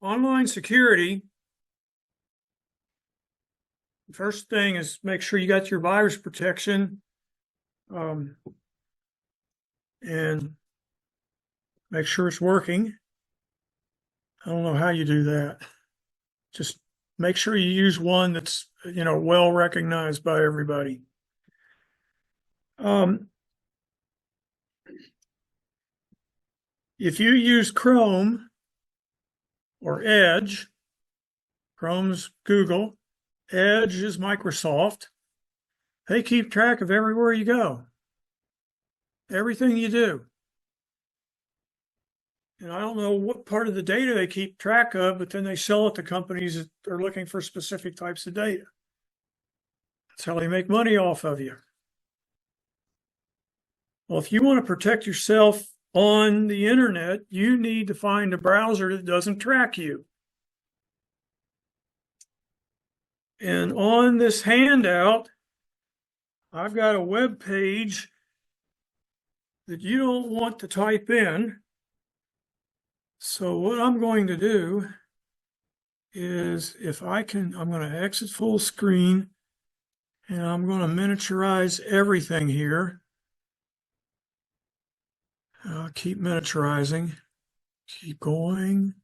Online security, the first thing is make sure you got your virus protection, and make sure it's working. I don't know how you do that. Just make sure you use one that's, well recognized by everybody. If you use Chrome or Edge, Chrome's Google, Edge is Microsoft. They keep track of everywhere you go, everything you do. And I don't know what part of the data they keep track of, but then they sell it to companies that are looking for specific types of data. That's how they make money off of you. Well, if you want to protect yourself on the internet, you need to find a browser that doesn't track you. And on this handout, I've got a web page that you don't want to type in. So what I'm going to do is, I'm going to exit full screen, and I'm going to miniaturize everything here. I'll keep miniaturizing. Keep going.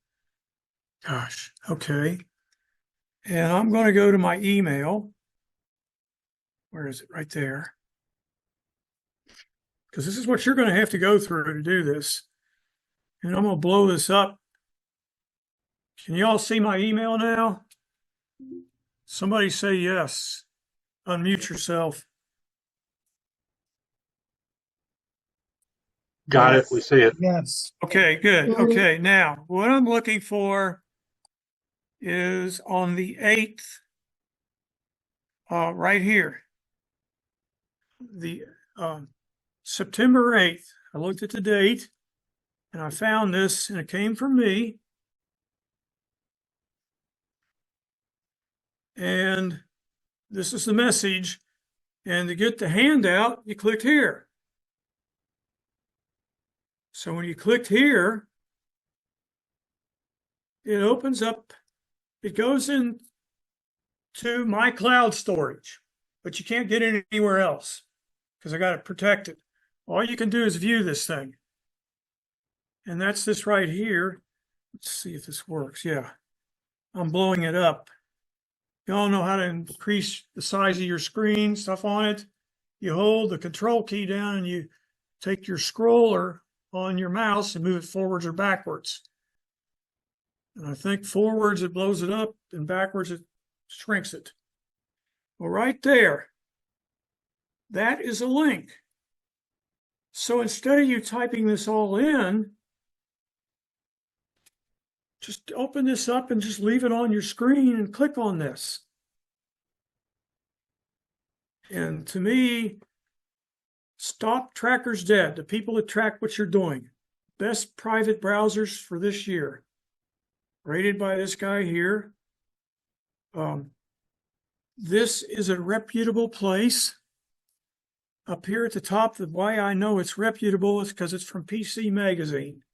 Gosh, okay. And I'm going to go to my email. Where is it? Right there. Because this is what you're going to have to go through to do this. And I'm going to blow this up. Can you all see my email now? Somebody say yes. Unmute yourself. Got it. We see it. Yes. Okay, good. Okay, now what I'm looking for is on the 8th, right here. The September 8th. I looked at the date and I found this, and it came from me. And this is the message. And to get the handout, you click here. So when you click here, it opens up, it goes into my cloud storage, but you can't get it anywhere else because I got it protected. All you can do is view this thing. And that's this right here. Let's see if this works. Yeah, I'm blowing it up. You all know how to increase the size of your screen, stuff on it. You hold the control key down and you take your scroller on your mouse and move it forwards or backwards. And I think forwards it blows it up and backwards it shrinks it. Well, right there, that is a link. So instead of you typing this all in, just open this up and just leave it on your screen and click on this. And to me, Stop Trackers Dead, the people that track what you're doing. Best private browsers for this year. Rated by this guy here. This is a reputable place. Up here at the top, the why I know it's reputable is because it's from PC Magazine.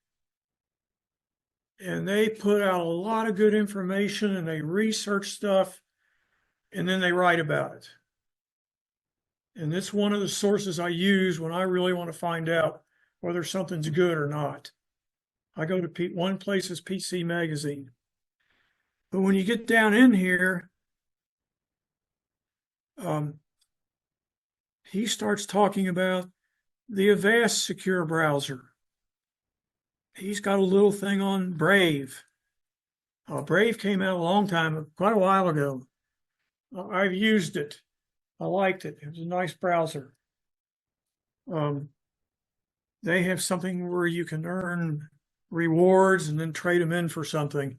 And they put out a lot of good information and they research stuff and then they write about it. And it's one of the sources I use when I really want to find out whether something's good or not. I go to one place is PC Magazine. But when you get down in here, he starts talking about the Avast secure browser. He's got a little thing on Brave. Brave came out a long time, quite a while ago. I've used it. I liked it. It was a nice browser. They have something where you can earn rewards and then trade them in for something.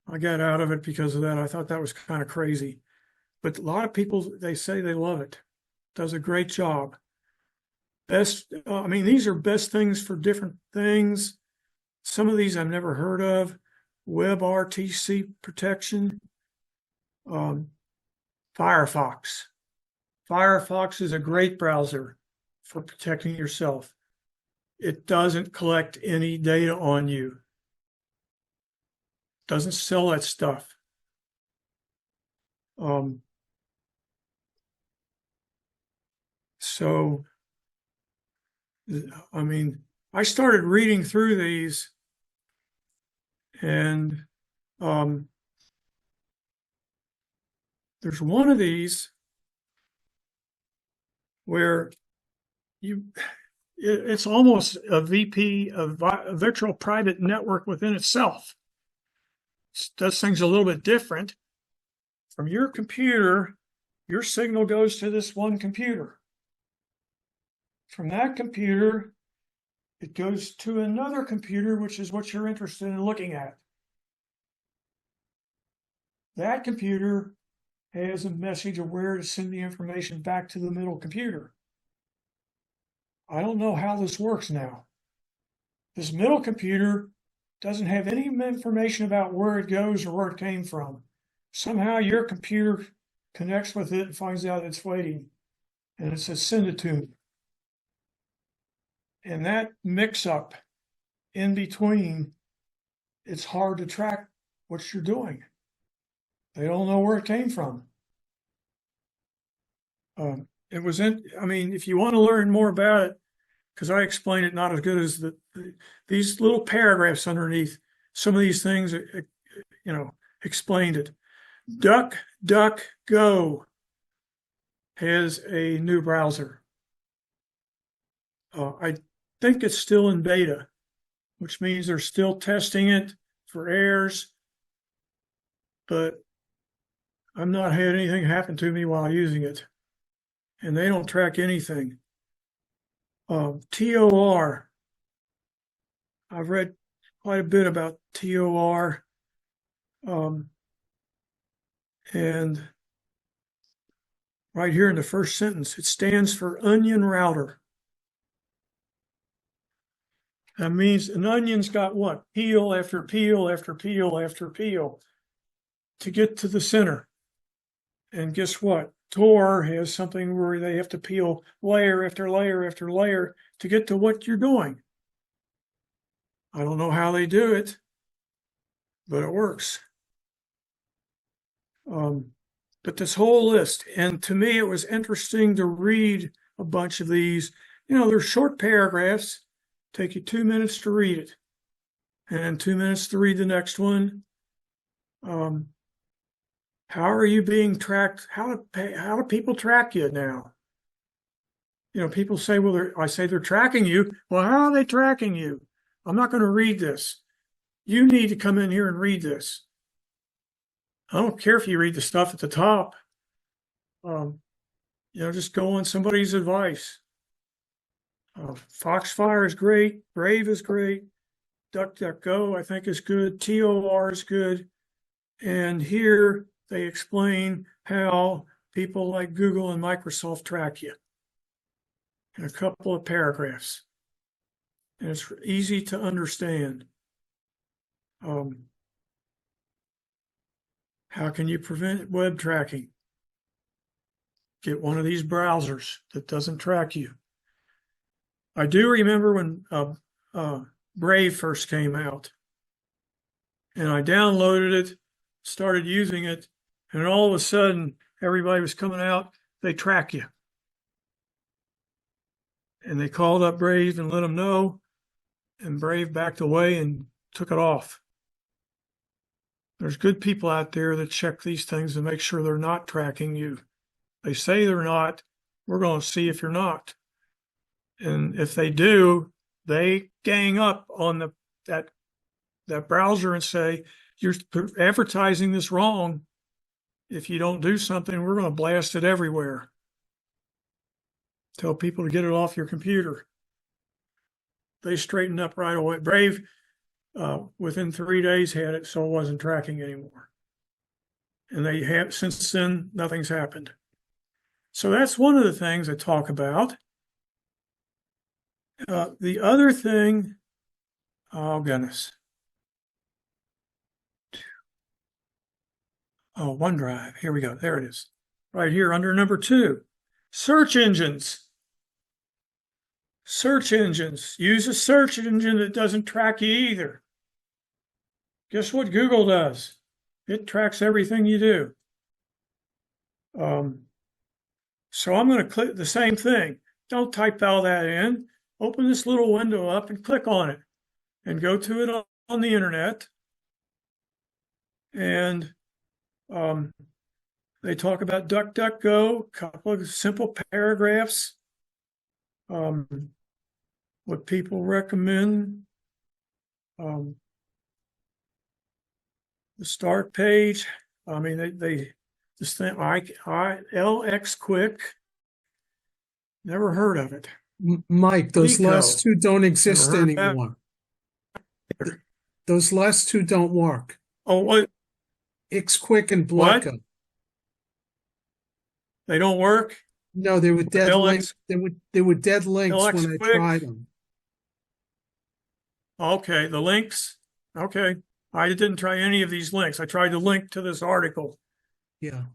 I got out of it because of that. I thought that was kind of crazy. But a lot of people, they say they love it. Does a great job. These are best things for different things. Some of these I've never heard of. WebRTC protection. Firefox. Firefox is a great browser for protecting yourself. It doesn't collect any data on you. doesn't sell that stuff. So, I mean, I started reading through these, and there's one of these where it's almost a VP of a virtual private network within itself. It does things a little bit different. From your computer, your signal goes to this one computer. From that computer, it goes to another computer, which is what you're interested in looking at. That computer has a message of where to send the information back to the middle computer. I don't know how this works now. This middle computer doesn't have any information about where it goes or where it came from. Somehow your computer connects with it and finds out it's waiting, and it says send it to me. And that mix-up in between, it's hard to track what you're doing. They don't know where it came from. It was I mean, if you want to learn more about it, because I explain it not as good as these little paragraphs underneath some of these things, explained it. DuckDuckGo has a new browser. I think it's still in beta, which means they're still testing it for errors, but I've not had anything happen to me while using it, and they don't track anything. TOR, I've read quite a bit about TOR, and right here in the first sentence, it stands for onion router. That means an onion's got what? Peel after peel after peel after peel to get to the center. And guess what? Tor has something where they have to peel layer after layer after layer to get to what you're doing. I don't know how they do it, but it works. But this whole list, and to me, it was interesting to read a bunch of these. They're short paragraphs, take you 2 minutes to read it, and 2 minutes to read the next one. How are you being tracked? How do people track you now? People say, well, I say they're tracking you. Well, how are they tracking you? I'm not going to read this. You need to come in here and read this. I don't care if you read the stuff at the top. Just go on somebody's advice. Foxfire is great. Brave is great. DuckDuckGo, I think, is good. TOR is good. And here they explain how people like Google and Microsoft track you in a couple of paragraphs. And it's easy to understand. How can you prevent web tracking? Get one of these browsers that doesn't track you. I do remember when Brave first came out, and I downloaded it, started using it, and all of a sudden, everybody was coming out, they track you. And they called up Brave and let them know, and Brave backed away and took it off. There's good people out there that check these things and make sure they're not tracking you. They say they're not. We're going to see if you're not. And if they do, they gang up on that browser and say, you're advertising this wrong. If you don't do something, we're going to blast it everywhere. Tell people to get it off your computer. They straightened up right away. Brave, within 3 days, had it so it wasn't tracking anymore. And they have, since then, nothing's happened. So that's one of the things I talk about. The other thing, oh goodness. Oh, OneDrive. Here we go. There it is. Right here under number 2. Search engines. Search engines. Use a search engine that doesn't track you either. guess what Google does? It tracks everything you do. So I'm going to click the same thing. Don't type all that in. Open this little window up and click on it and go to it on the internet. And they talk about DuckDuckGo, a couple of simple paragraphs, what people recommend, the start page. I mean, they this thing, LX Quick, never heard of it. Mike, those Pico. last two don't exist Never heard of anymore. Those last two don't work. Oh, what? Xquick and What? Blecka. They don't work? No, they were dead LX links. They were dead links LX when I Quick. tried them. Okay, the links. Okay. I didn't try any of these links. I tried to link to this article. Yeah.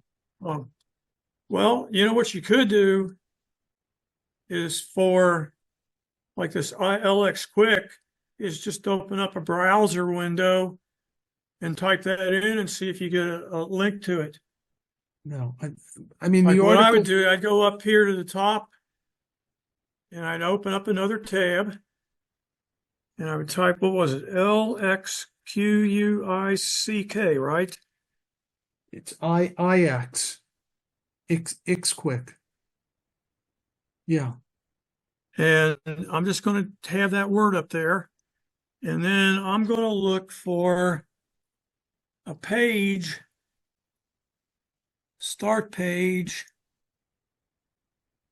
Well, you know what you could do is for like this LX Quick is just open up a browser window and type that in and see if you get a link to it. No, I mean, Like the what I article, would do, I'd go up here to the top and I'd open up another tab and I would type, what was it? LXQUICK, right? it's IX, Xquick. Yeah. And I'm just going to have that word up there. And then I'm going to look for a page, start page,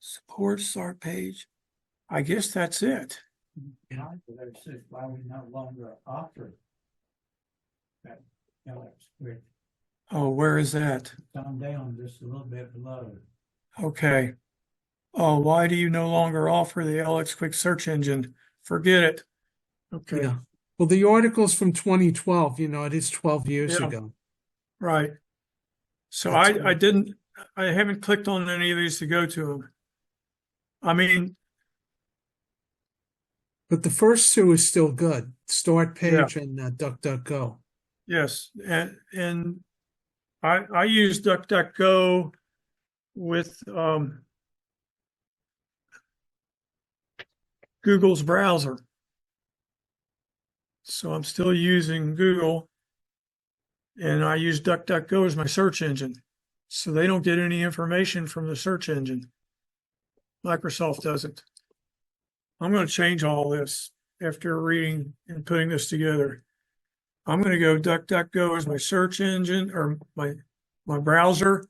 support start page. I guess that's it. Yeah, that's just why we no longer offer that LX Quick. Oh, where is that? Down just a little bit below. Okay. Oh, why do you no longer offer the LX Quick search engine? Forget it. Okay. Yeah. Well, the article's from 2012. You know, it is 12 years Yeah. ago. Right. So That's I haven't clicked on any of these to go to them. I mean, But the first two is still good. Start page and DuckDuckGo. yes. And I use DuckDuckGo with Google's browser. So I'm still using Google and I use DuckDuckGo as my search engine. So they don't get any information from the search engine. Microsoft doesn't. I'm going to change all this after reading and putting this together. I'm going to go DuckDuckGo as my search engine or my browser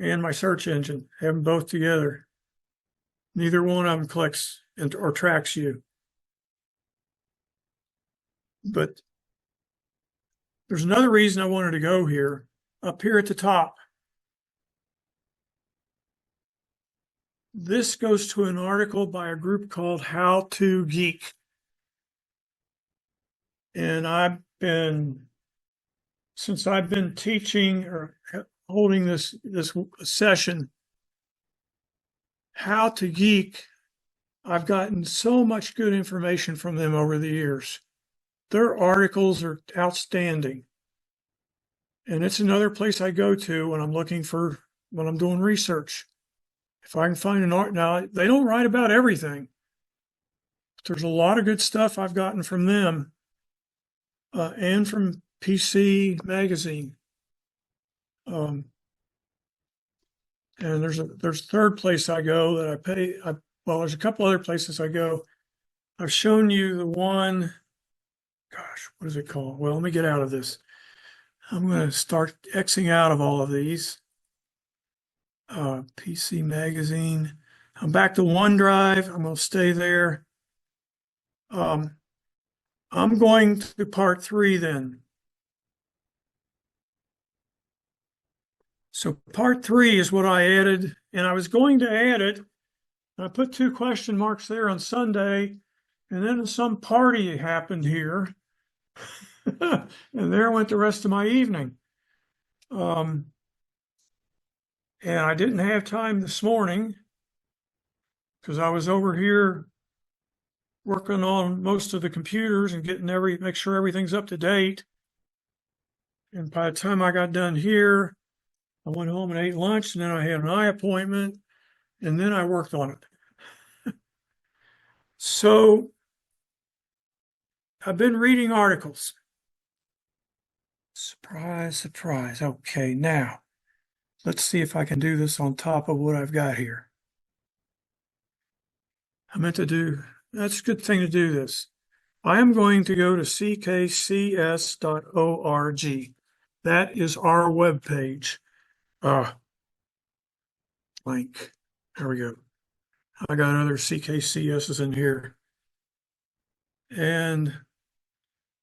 and my search engine, have them both together. Neither one of them clicks or tracks you. But there's another reason I wanted to go here. Up here at the top, this goes to an article by a group called How to Geek. And since I've been teaching or holding this session, How to Geek, I've gotten so much good information from them over the years. Their articles are outstanding. And it's another place I go to when I'm doing research. If I can find an art, now they don't write about everything. But there's a lot of good stuff I've gotten from them and from PC Magazine. And there's a third place I go that I pay. Well, there's a couple other places I go. I've shown you the one. Gosh, what is it called? Well, let me get out of this. I'm going to start Xing out of all of these. PC Magazine. I'm back to OneDrive. I'm going to stay there. I'm going to part 3 then. So part 3 is what I added, and I was going to add it. I put 2 question marks there on Sunday, and then some party happened here. And there went the rest of my evening. And I didn't have time this morning because I was over here working on most of the computers and make sure everything's up to date. And by the time I got done here, I went home and ate lunch, and then I had an eye appointment, and then I worked on it. So I've been reading articles. Surprise, surprise. Okay, now let's see if I can do this on top of what I've got here. I meant to do, that's a good thing to do this. I am going to go to ckcs.org. That is our webpage. Link. There we go. I got other CKCSs in here. And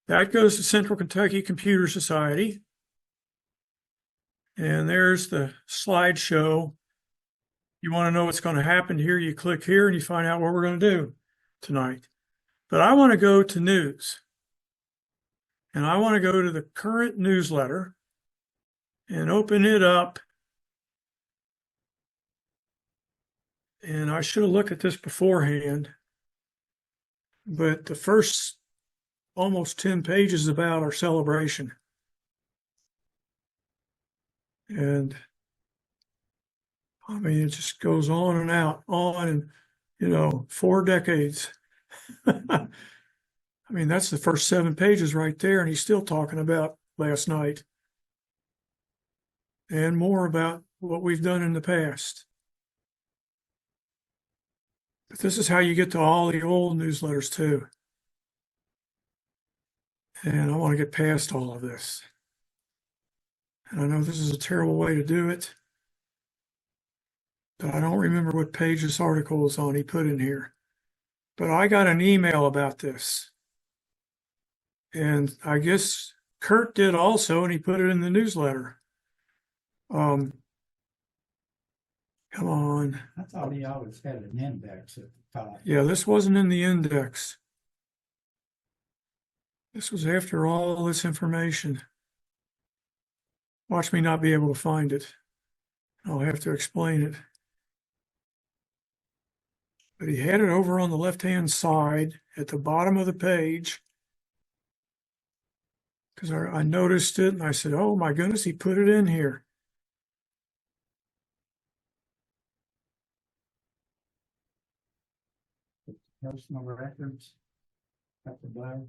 that goes to Central Kentucky Computer Society. And there's the slideshow. You want to know what's going to happen here, you click here and you find out what we're going to do tonight. But I want to go to news. And I want to go to the current newsletter and open it up. And I should have looked at this beforehand. But the first almost 10 pages is about our celebration. And I mean, it just goes on and out, on and, 4 decades. I mean, that's the first 7 pages right there. And he's still talking about last night and more about what we've done in the past. But this is how you get to all the old newsletters too. And I want to get past all of this. And I know this is a terrible way to do it, but I don't remember what page this article is on he put in here. But I got an email about this. And I guess Kurt did also, and he put it in the newsletter. Come on. I thought he always had an index at the top. Yeah, this wasn't in the index. This was after all this information. Watch me not be able to find it. I'll have to explain it. But he had it over on the left-hand side at the bottom of the page. Because I noticed it and I said, oh my goodness, he put it in here. Personal records at the bottom.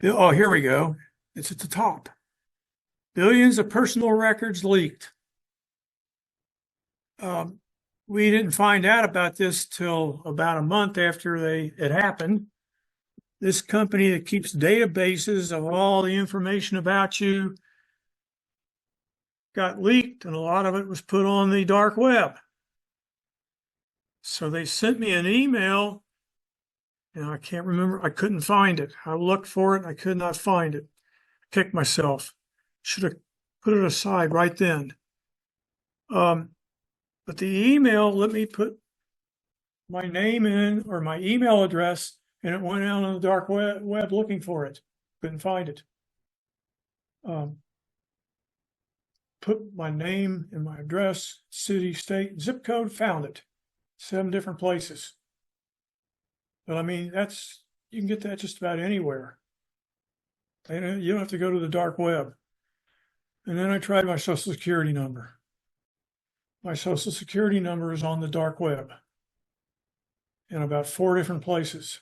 Oh, here we go. It's at the top. Billions of personal records leaked. We didn't find out about this till about a month after it happened. This company that keeps databases of all the information about you got leaked, and a lot of it was put on the dark web. So they sent me an email, and I can't remember. I couldn't find it. I looked for it. I could not find it. I kicked myself. Should have put it aside right then. But the email, let me put my name in or my email address, and it went out on the dark web looking for it. Couldn't find it. Put my name and my address, city, state, zip code, found it. 7 different places. But I mean, you can get that just about anywhere. You don't have to go to the dark web. And then I tried my social security number. My social security number is on the dark web in about 4 different places.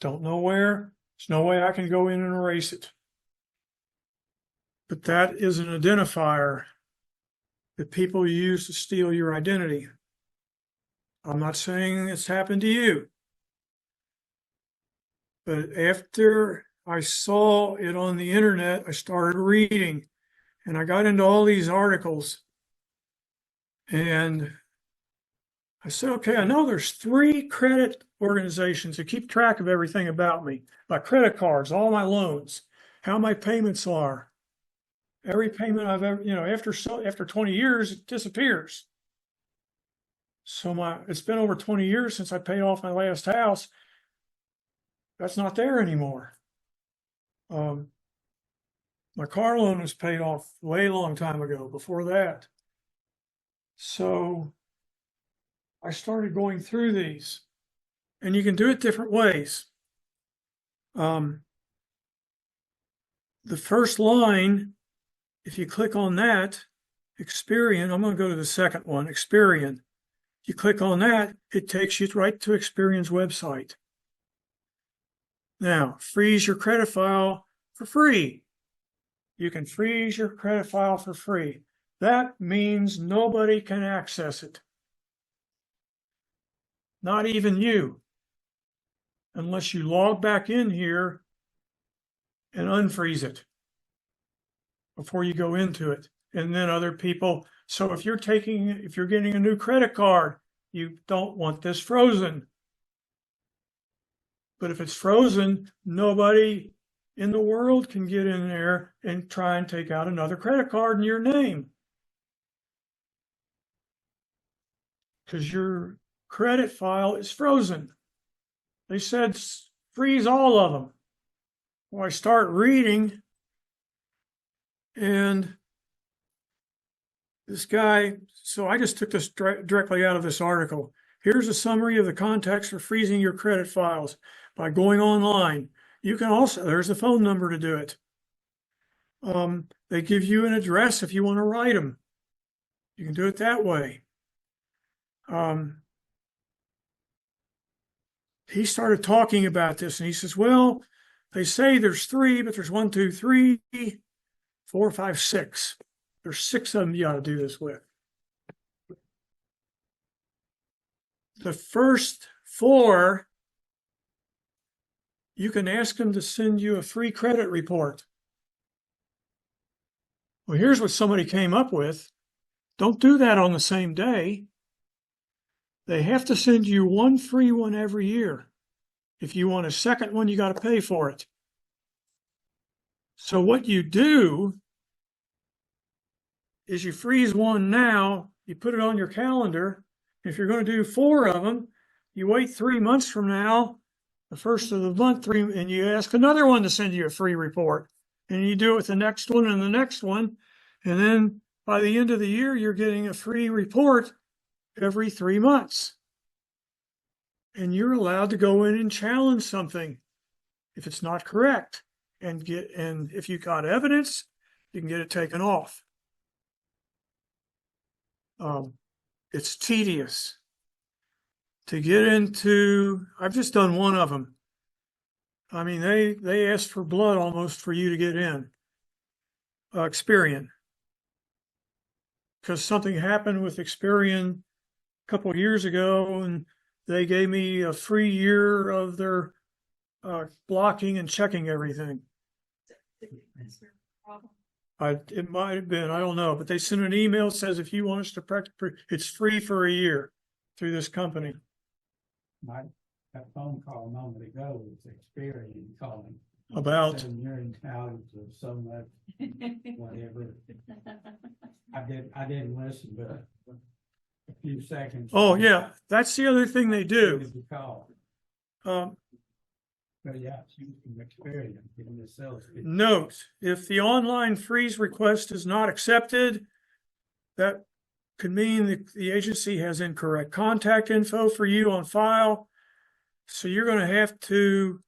Don't know where. There's no way I can go in and erase it. But that is an identifier that people use to steal your identity. I'm not saying it's happened to you. But after I saw it on the internet, I started reading, and I got into all these articles. And I said, okay, I know there's 3 credit organizations that keep track of everything about me. My credit cards, all my loans, how my payments are. Every payment I've ever, after 20 years, it disappears. So it's been over 20 years since I paid off my last house. That's not there anymore. My car loan was paid off way long time ago before that. So I started going through these, and you can do it different ways. the first line, if you click on that, Experian, I'm going to go to the second one, Experian. You click on that, it takes you right to Experian's website. Now, freeze your credit file for free. You can freeze your credit file for free. That means nobody can access it. Not even you. Unless you log back in here and unfreeze it before you go into it. And then other people. So if you're getting a new credit card, you don't want this frozen. But if it's frozen, nobody in the world can get in there and try and take out another credit card in your name. Because your credit file is frozen. They said freeze all of them. Well, I start reading, and this guy, so I just took this directly out of this article. Here's a summary of the context for freezing your credit files by going online. You can also, there's a phone number to do it. They give you an address if you want to write them. You can do it that way. He started talking about this, and he says, well, they say there's 3, but there's 1, 2, 3, 4, 5, 6. There's 6 of them you got to do this with. The first 4, you can ask them to send you a free credit report. Well, here's what somebody came up with. Don't do that on the same day. They have to send you one free one every year. If you want a second one, you got to pay for it. So what you do is you freeze one now, you put it on your calendar. If you're going to do 4 of them, you wait 3 months from now, the first of the month, and you ask another one to send you a free report. And you do it with the next one and the next one. And then by the end of the year, you're getting a free report every 3 months. And you're allowed to go in and challenge something if it's not correct. And if you got evidence, you can get it taken off. It's tedious to get into. I've just done one of them. I mean, they asked for blood almost for you to get in. Experian. Because something happened with Experian a couple of years ago, and they gave me a free year of their blocking and checking everything. It might have been, I don't know, but they sent an email that says if you want us to practice, it's free for a year through this company. That phone call a moment ago was Experian calling. About? You're in college or so much, whatever. I didn't listen, but a few seconds. Oh, yeah, that's the other thing they do. But yeah, she was from Experian, getting the sales. Note, if the online freeze request is not accepted, that could mean the agency has incorrect contact info for you on file. So you're going to have to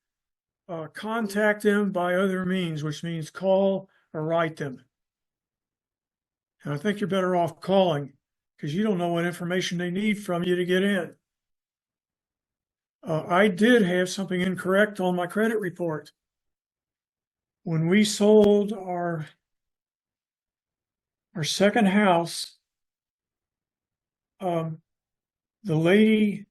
contact them by other means, which means call or write them. And I think you're better off calling because you don't know what information they need from you to get in. I did have something incorrect on my credit report. When we sold our second house, the lady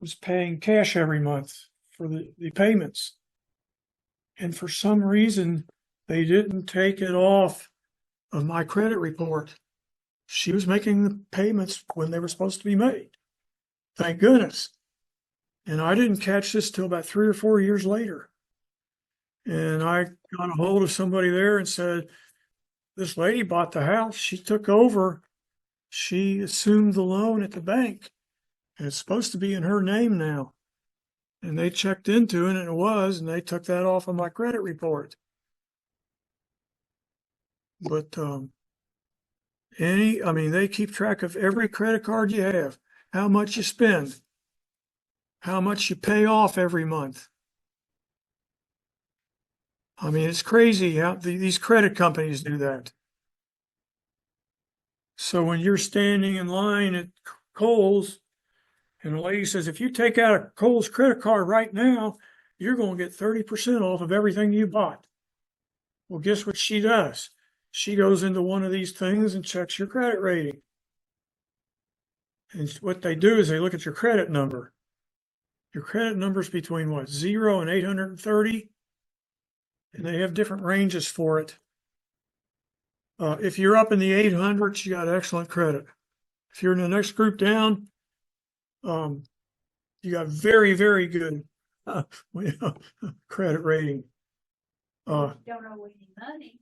was paying cash every month for the payments. And for some reason, they didn't take it off of my credit report. She was making the payments when they were supposed to be made. Thank goodness. And I didn't catch this till about 3 or 4 years later. And I got a hold of somebody there and said, this lady bought the house. She took over. She assumed the loan at the bank. And it's supposed to be in her name now. And they checked into it, and it was, and they took that off of my credit report. But they keep track of every credit card you have, how much you spend, how much you pay off every month. I mean, it's crazy how these credit companies do that. So when you're standing in line at Kohl's and the lady says, if you take out a Kohl's credit card right now, you're going to get 30% off of everything you bought. Well, guess what she does? She goes into one of these things and checks your credit rating. And what they do is they look at your credit number. Your credit number's between what, 0 and 830? And they have different ranges for it. If you're up in the 800s, you got excellent credit. If you're in the next group down, you got very, very good credit rating. Don't owe any money,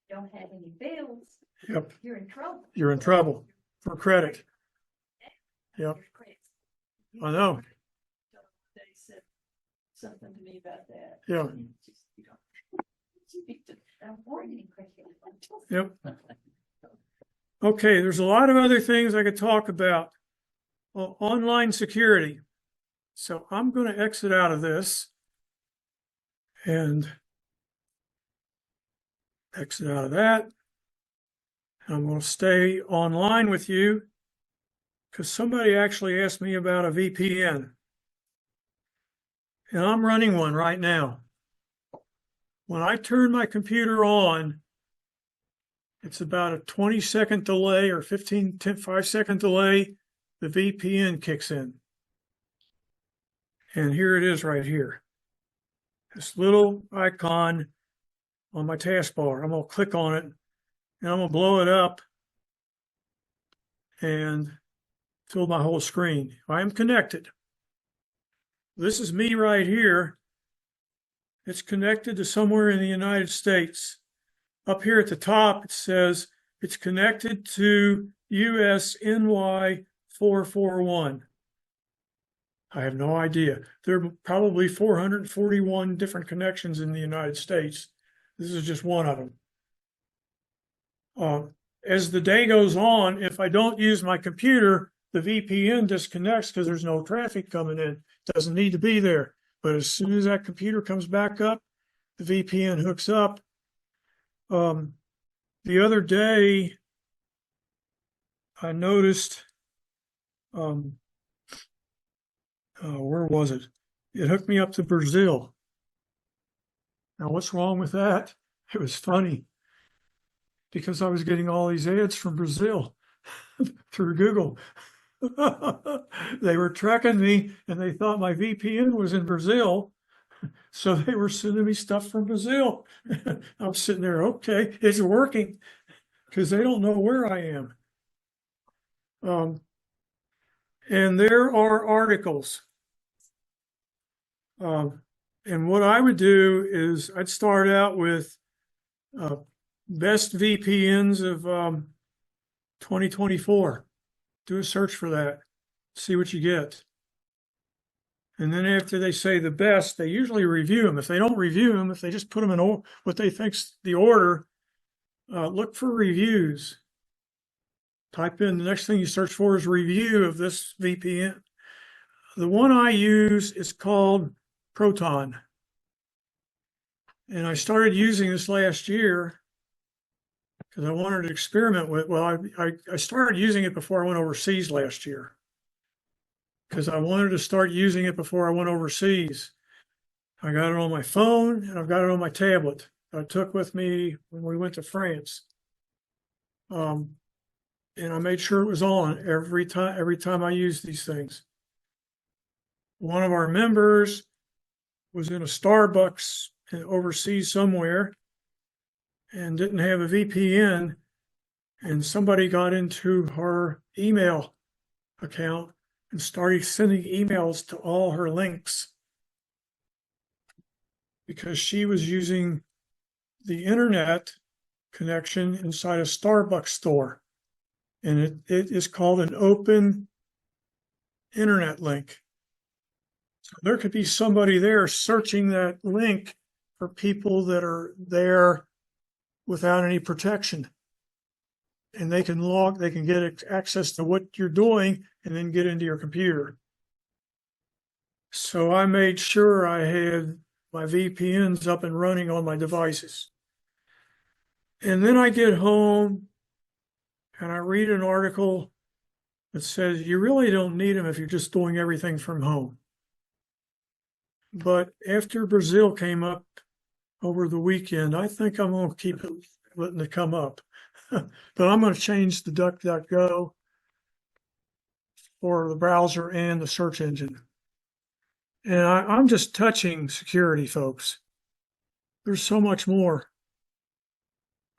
don't have any bills, Yep, you're in trouble. you're in trouble for credit. Yep, I know. They said something to me about that. Yeah. Don't worry, any credit. Yep. Okay, there's a lot of other things I could talk about. Well, online security. So I'm going to exit out of this and exit out of that. I'm going to stay online with you because somebody actually asked me about a VPN. And I'm running one right now. When I turn my computer on, it's about a 20-second delay or 5-second delay. The VPN kicks in. And here it is right here. This little icon on my taskbar. I'm going to click on it and I'm going to blow it up and fill my whole screen. I am connected. This is me right here. It's connected to somewhere in the United States. Up here at the top, it says it's connected to USNY 441. I have no idea. There are probably 441 different connections in the United States. This is just one of them. As the day goes on, if I don't use my computer, the VPN disconnects because there's no traffic coming in. It doesn't need to be there. But as soon as that computer comes back up, the VPN hooks up. The other day, I noticed, where was it? It hooked me up to Brazil. Now, what's wrong with that? It was funny because I was getting all these ads from Brazil through Google. They were tracking me and they thought my VPN was in Brazil. So they were sending me stuff from Brazil. I'm sitting there, okay, it's working because they don't know where I am. And there are articles. And what I would do is I'd start out with best VPNs of 2024. Do a search for that. See what you get. And then after they say the best, they usually review them. If they don't review them, if they just put them in what they think's the order, look for reviews. Type in, the next thing you search for is review of this VPN. The one I use is called Proton. And I started using this last year because I wanted to experiment with, well, I started using it before I went overseas last year. Because I wanted to start using it before I went overseas. I got it on my phone and I've got it on my tablet. I took with me when we went to France. And I made sure it was on every time I used these things. One of our members was in a Starbucks overseas somewhere and didn't have a VPN, and somebody got into her email account and started sending emails to all her links because she was using the internet connection inside a Starbucks store. And it is called an open internet link. So there could be somebody there searching that link for people that are there without any protection. And they can get access to what you're doing and then get into your computer. So I made sure I had my VPN's up and running on my devices. And then I get home and I read an article that says you really don't need them if you're just doing everything from home. But after Brazil came up over the weekend, I think I'm going to keep letting it come up. But I'm going to change the DuckDuckGo for the browser and the search engine. And I'm just touching security, folks. There's so much more.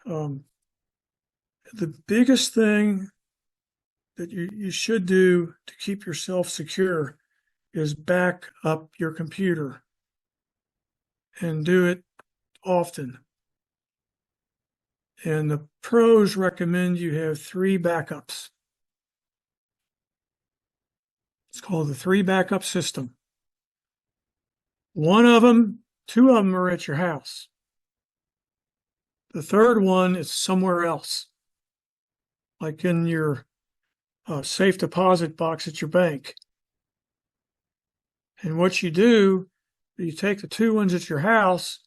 The biggest thing that you should do to keep yourself secure is back up your computer and do it often. And the pros recommend you have 3 backups. It's called the 3 backup system. 2 of them are at your house. The third one is somewhere else, like in your safe deposit box at your bank. And what you do, you take the 2 ones at your house,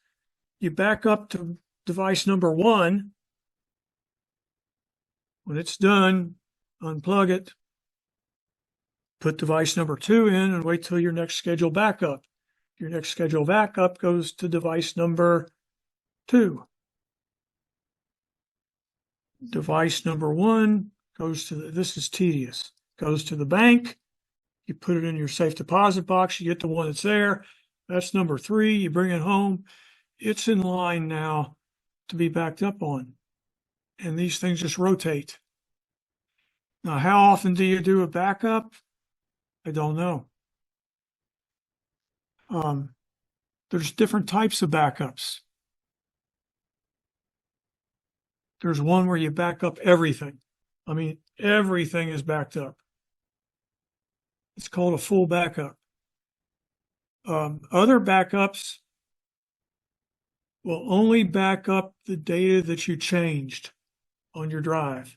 you back up to device number 1. When it's done, unplug it, put device number 2 in, and wait till your next scheduled backup. Your next scheduled backup goes to device number 2. Device number 1 goes to, this is tedious, goes to the bank. You put it in your safe deposit box. You get the one that's there. That's number 3. You bring it home. It's in line now to be backed up on. And these things just rotate. Now, how often do you do a backup? I don't know. There's different types of backups. There's one where you back up everything. I mean, everything is backed up. It's called a full backup. Other backups will only back up the data that you changed on your drive.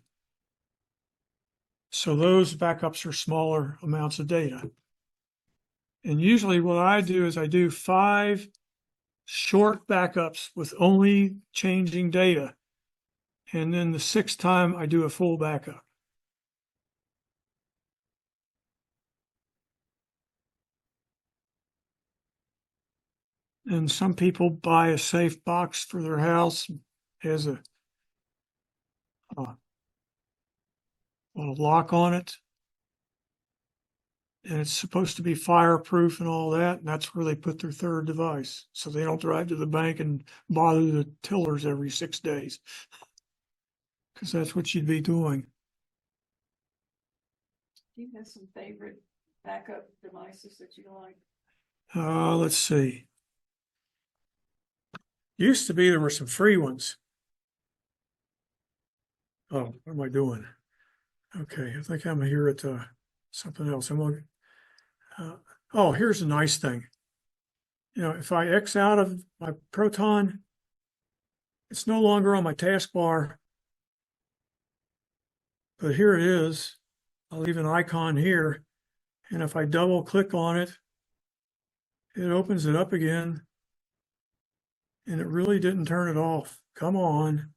So those backups are smaller amounts of data. And usually what I do is I do 5 short backups with only changing data. And then the 6th time I do a full backup. And some people buy a safe box for their house as a lock on it. And it's supposed to be fireproof and all that. And that's where they put their 3rd device. So they don't drive to the bank and bother the tellers every 6 days. Because that's what you'd be doing. Do you have some favorite backup devices that you like? Let's see. Used to be there were some free ones. Oh, what am I doing? Okay, I think I'm here at something else. Oh, here's a nice thing. You know, if I X out of my Proton, it's no longer on my taskbar. But here it is. I'll leave an icon here. And if I double click on it, it opens it up again. And it really didn't turn it off. Come on.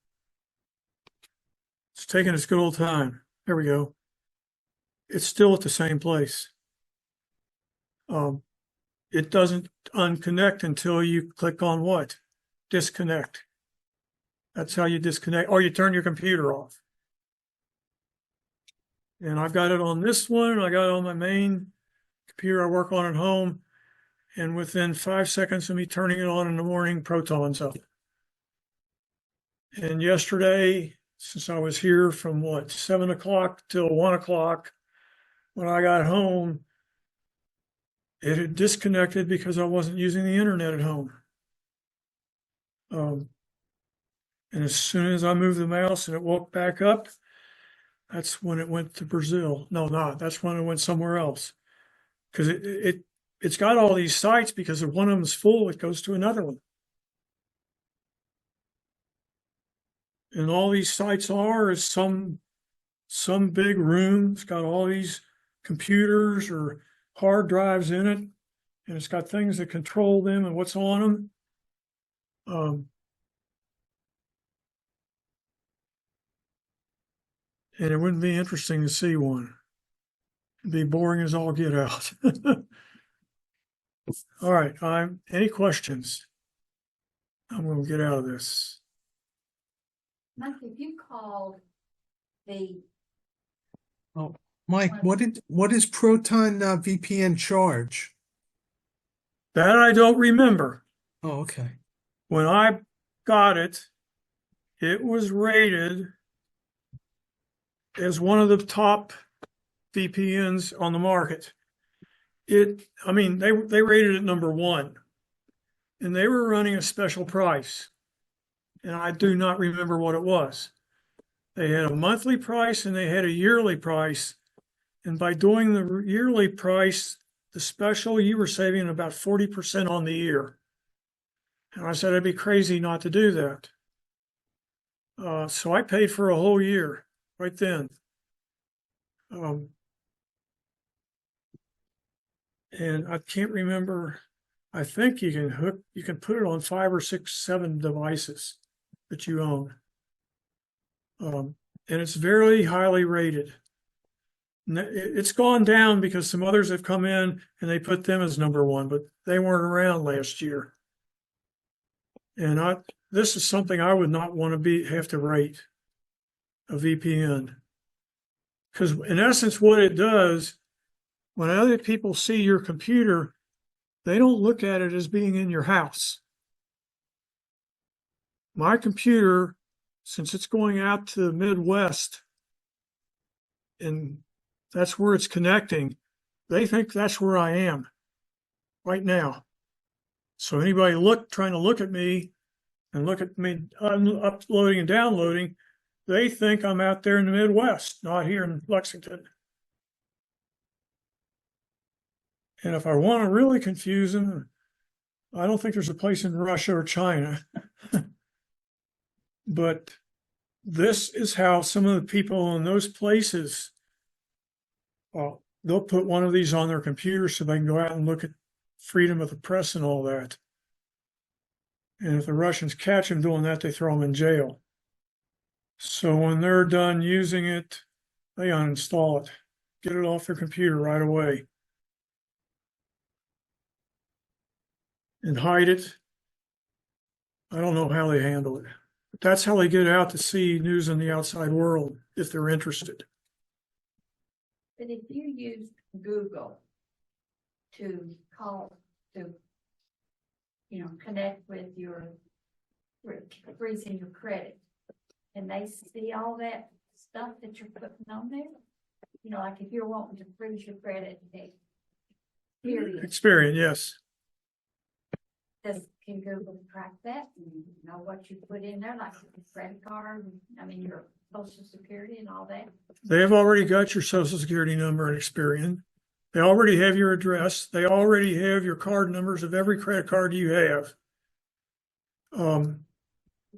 It's taking its good old time. There we go. It's still at the same place. It doesn't unconnect until you click on what? Disconnect. That's how you disconnect, or you turn your computer off. And I've got it on this one. I got it on my main computer I work on at home. And within 5 seconds of me turning it on in the morning, Proton's up. And yesterday, since I was here from 7 o'clock till 1 o'clock, when I got home, it had disconnected because I wasn't using the internet at home. And as soon as I moved the mouse and it woke back up, that's when it went to Brazil. No, not. That's when it went somewhere else. Because it's got all these sites, because if one of them is full, it goes to another one. And all these sites is some big room. It's got all these computers or hard drives in it. and it's got things that control them and what's on them. And it wouldn't be interesting to see one. It'd be boring as all get out. All right, any questions? I'm going to get out of this. Mike, if you called the, Mike, what is Proton VPN charge? That I don't remember. Oh, okay. When I got it, it was rated as one of the top VPNs on the market. They rated it number one, and they were running a special price, and I do not remember what it was. They had a monthly price and they had a yearly price, and by doing the yearly price, the special, you were saving about 40% on the year. And I said, I'd be crazy not to do that. So I paid for a whole year right then. And I can't remember. I think you can put it on 5 or 6, 7 devices that you own. And it's very highly rated. It's gone down because some others have come in and they put them as number one, but they weren't around last year. And this is something I would not want to have to rate, a VPN. Because in essence, what it does, when other people see your computer, they don't look at it as being in your house. My computer, since it's going out to the Midwest, and that's where it's connecting, they think that's where I am right now. So anybody trying to look at me and look at me uploading and downloading, they think I'm out there in the Midwest, not here in Lexington. And if I want to really confuse them, I don't think there's a place in Russia or China. But this is how some of the people in those places, they'll put one of these on their computer so they can go out and look at freedom of the press and all that. And if the Russians catch them doing that, they throw them in jail. So when they're done using it, they uninstall it, get it off their computer right away, and hide it. I don't know how they handle it. But that's how they get out to see news in the outside world if they're interested. but if you use Google to connect with freezing your credit, and they see all that stuff that you're putting on there, like if you're wanting to freeze your credit, period, Experience, yes. can Google track that and know what you put in there, like your credit card, your social security and all that? They've already got your social security number and Experian. They already have your address. They already have your card numbers of every credit card you have. But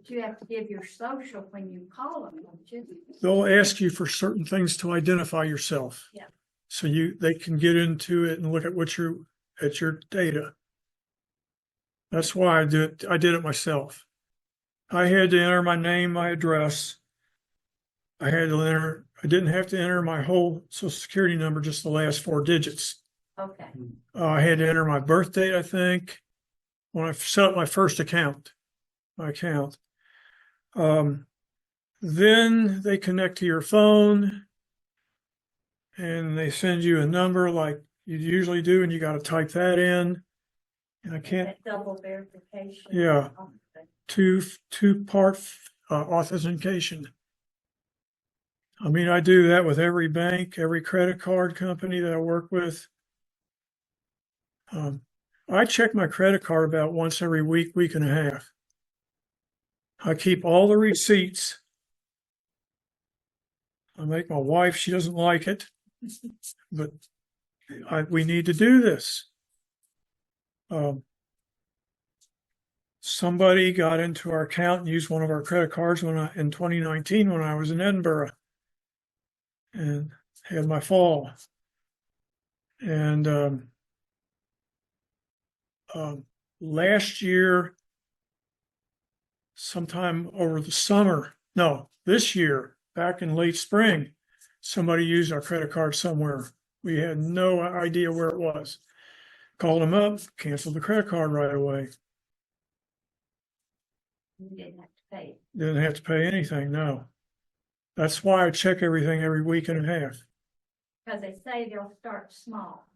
you have to give your social when you call them, don't you? They'll ask you for certain things to identify yourself. Yeah. So they can get into it and look at your data. That's why I did it myself. I had to enter my name, my address. I didn't have to enter my whole social security number, just the last 4 digits. Okay. I had to enter my birth date, I think, when I set up my first account. Then they connect to your phone and they send you a number like you usually do, and you got to type that in. And I can't. That double verification. Yeah. Two-part authentication. I do that with every bank, every credit card company that I work with. I check my credit card about once every week and a half. I keep all the receipts. I make my wife, she doesn't like it, but we need to do this. Somebody got into our account and used one of our credit cards in 2019 when I was in Edinburgh and had my fall. And Last year, sometime over the summer, no, this year, back in late spring, somebody used our credit card somewhere. We had no idea where it was. Called them up, canceled the credit card right away. You didn't have to pay. Didn't have to pay anything, no. That's why I check everything every week and a half. Because they say they'll start small.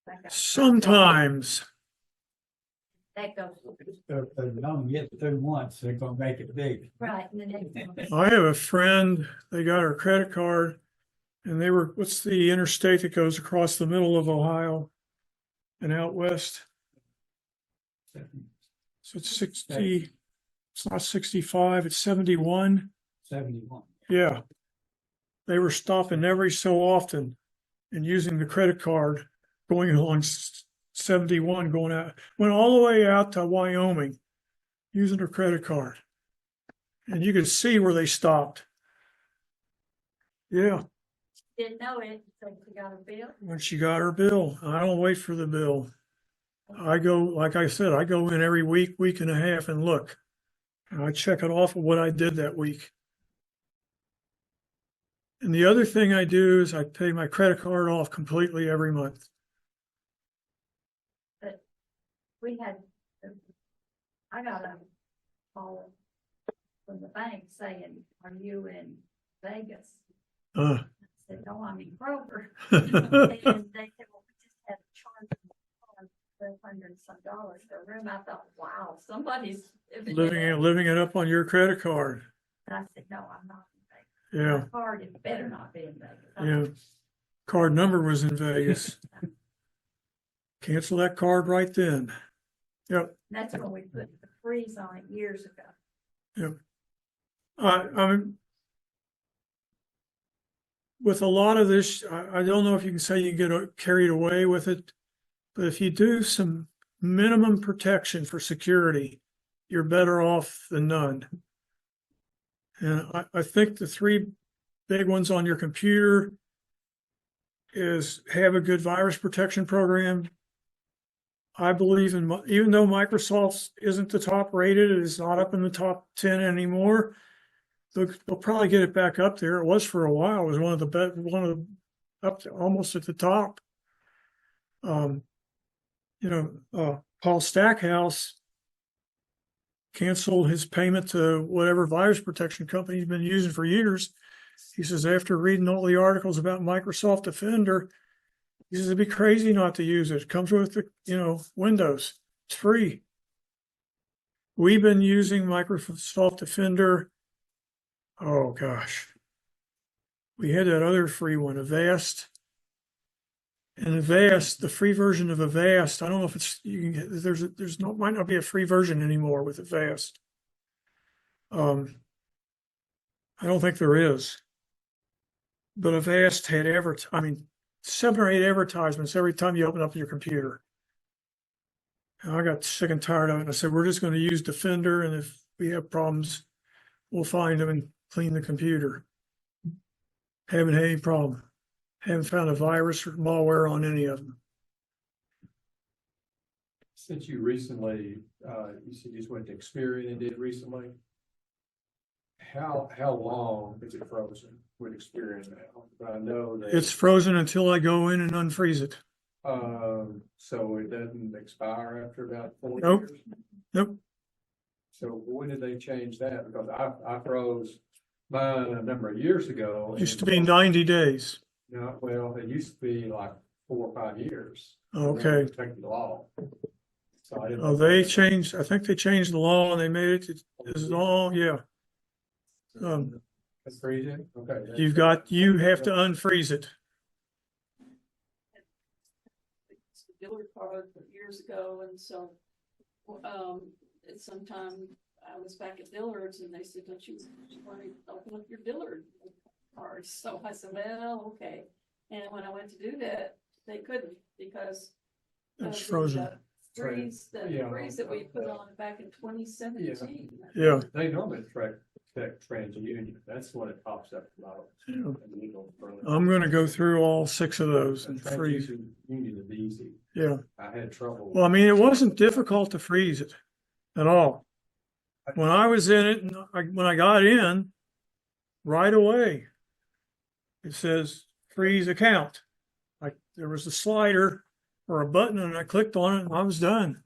Like Sometimes, that goes, If they don't get through once, they're gonna make it big. right, and the next one. I have a friend, they got her credit card and they were, what's the interstate that goes across the middle of Ohio and out west? So it's 60, it's not 65, it's 71. 71. Yeah. They were stopping every so often and using the credit card going along 71, going out, went all the way out to Wyoming using her credit card. And you could see where they stopped. Yeah, Didn't know it, so you got a bill. when she got her bill. I don't wait for the bill. I go, like I said, I go in every week, week and a half and look. And I check it off of what I did that week. And the other thing I do is I pay my credit card off completely every month. We had, I got a call from the bank saying, are you in Vegas? Uh, I said, no, I'm in Kroger. And they said, well, we just had a charge of $1,200 some for a room. I thought, wow, somebody's living it up on your credit card. And I said, no, I'm not in Vegas. Yeah, My card, it better not be in Vegas. yeah. Card number was in Vegas. Cancel that card right then. Yep. That's when we put the freeze on it years ago. Yep. I mean, with a lot of this, I don't know if you can say you get carried away with it, but if you do some minimum protection for security, you're better off than none. And I think the three big ones on your computer is have a good virus protection program. I believe in, even though Microsoft isn't the top rated, it is not up in the top 10 anymore. They'll probably get it back up there. It was for a while. It was one of the best, up to almost at the top. Paul Stackhouse canceled his payment to whatever virus protection company he's been using for years. He says, after reading all the articles about Microsoft Defender, he says, it'd be crazy not to use it. It comes with the, Windows. It's free. We've been using Microsoft Defender. Oh gosh. We had that other free one, Avast. And Avast, the free version of Avast, I don't know if it's, you can get, might not be a free version anymore with Avast. I don't think there is. But Avast had 7 or 8 advertisements every time you open up your computer. And I got sick and tired of it. And I said, we're just going to use Defender. And if we have problems, we'll find them and clean the computer. Haven't had any problem. Haven't found a virus or malware on any of them. Since you recently, you said you just went to Experian and did recently. How long is it frozen with Experian now? I know that It's frozen until I go in and unfreeze it. so it doesn't expire after about 4 Nope. years. Nope. So when did they change that? Because I froze mine a number of years ago. It used to be 90 days. No, well, it used to be like 4 or 5 years. Okay. Protected the law. So I didn't. Oh, they changed, I think they changed the law and they made it as long, yeah. That's crazy. Okay. You have to unfreeze it. It's the Dillard card from years ago, and so, sometime I was back at Dillard's and they said, don't you want to open up your Dillard card? So I said, well, okay. And when I went to do that, they couldn't because It's of frozen. the freeze that we put on back in 2017. Yeah. They normally track Tech TransUnion, that's when it pops up about. Yeah. I'm gonna go through all 6 of those and freeze. Union is easy. Yeah. I had trouble. Well, I mean, it wasn't difficult to freeze it at all. When I was in it, and when I got in, right away, it says freeze account. Like there was a slider or a button, and I clicked on it, and I was done.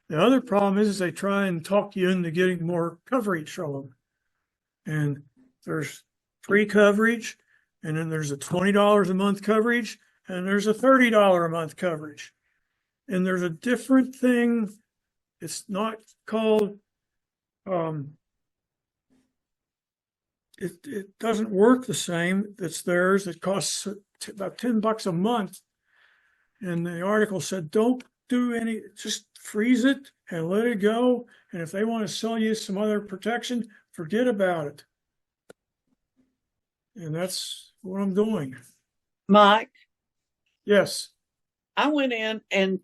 The other problem is they try and talk you into getting more coverage from them. And there's free coverage, and then there's a $20 a month coverage, and there's a $30 a month coverage. And there's a different thing. It's not called, it doesn't work the same. It's theirs. It costs about $10 a month. And the article said, don't do any, just freeze it and let it go. And if they want to sell you some other protection, forget about it. And that's what I'm doing. Mike, Yes. I went in and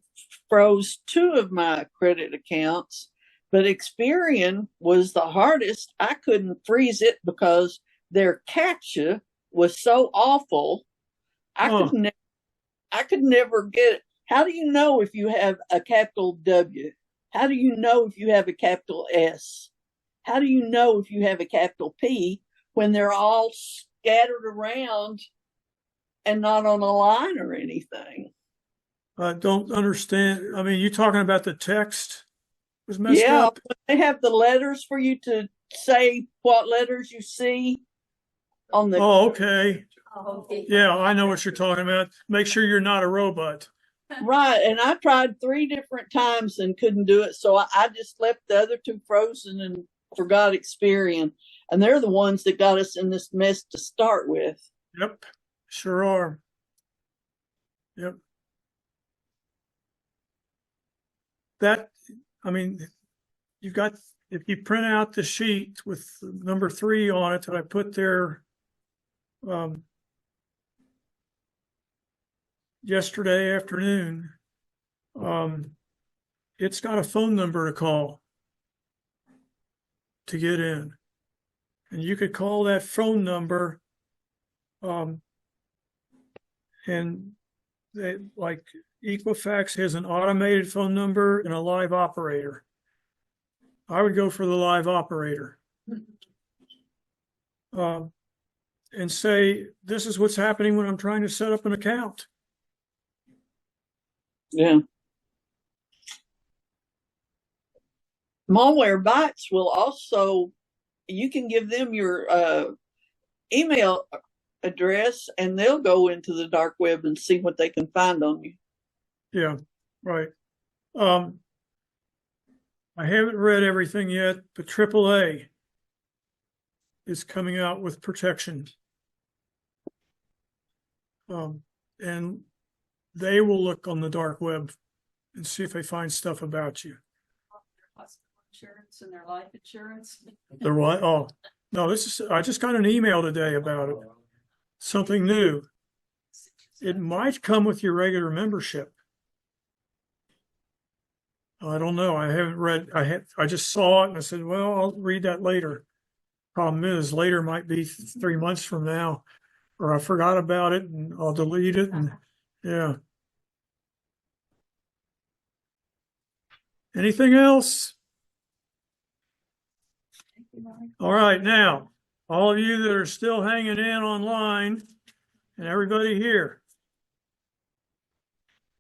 froze 2 of my credit accounts, but Experian was the hardest. I couldn't freeze it because their CAPTCHA was so awful. I could never get it. How do you know if you have a capital W? How do you know if you have a capital S? How do you know if you have a capital P when they're all scattered around and not on a line or anything? I don't understand. I mean, you talking about the text was messed Yeah, up? they have the letters for you to say what letters you see on the. Oh, okay. Oh, Yeah, I know what you're talking about. Make sure you're not a robot. Right, and I tried 3 different times and couldn't do it, so I just left the other 2 frozen and forgot Experian, and they're the ones that got us in this mess to start with. Yep, sure are. Yep. That, I mean, you've got, if you print out the sheet with number 3 on it that I put there yesterday afternoon, it's got a phone number to call to get in. And you could call that phone number, and they, like Equifax has an automated phone number and a live operator. I would go for the live operator. And say, this is what's happening when I'm trying to set up an account. Yeah. Malwarebytes will also, you can give them your email address and they'll go into the dark web and see what they can find on you. Yeah, right. I haven't read everything yet, but AAA is coming out with protection. And they will look on the dark web and see if they find stuff about you. Hospital insurance and their life insurance. They're what? Oh, no, I just got an email today about it. Something new. It might come with your regular membership. I don't know. I haven't read. I just saw it and I said, well, I'll read that later. Problem is, later might be 3 months from now, or I forgot about it and I'll delete it. And yeah. Anything else? All right, now, all of you that are still hanging in online, and everybody here.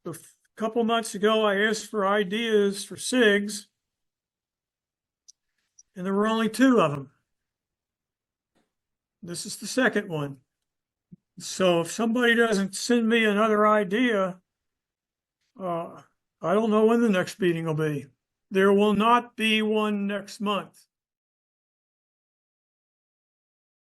A couple months ago, I asked for ideas for SIGs, and there were only 2 of them. This is the second one. So if somebody doesn't send me another idea, I don't know when the next meeting will be. There will not be one next month.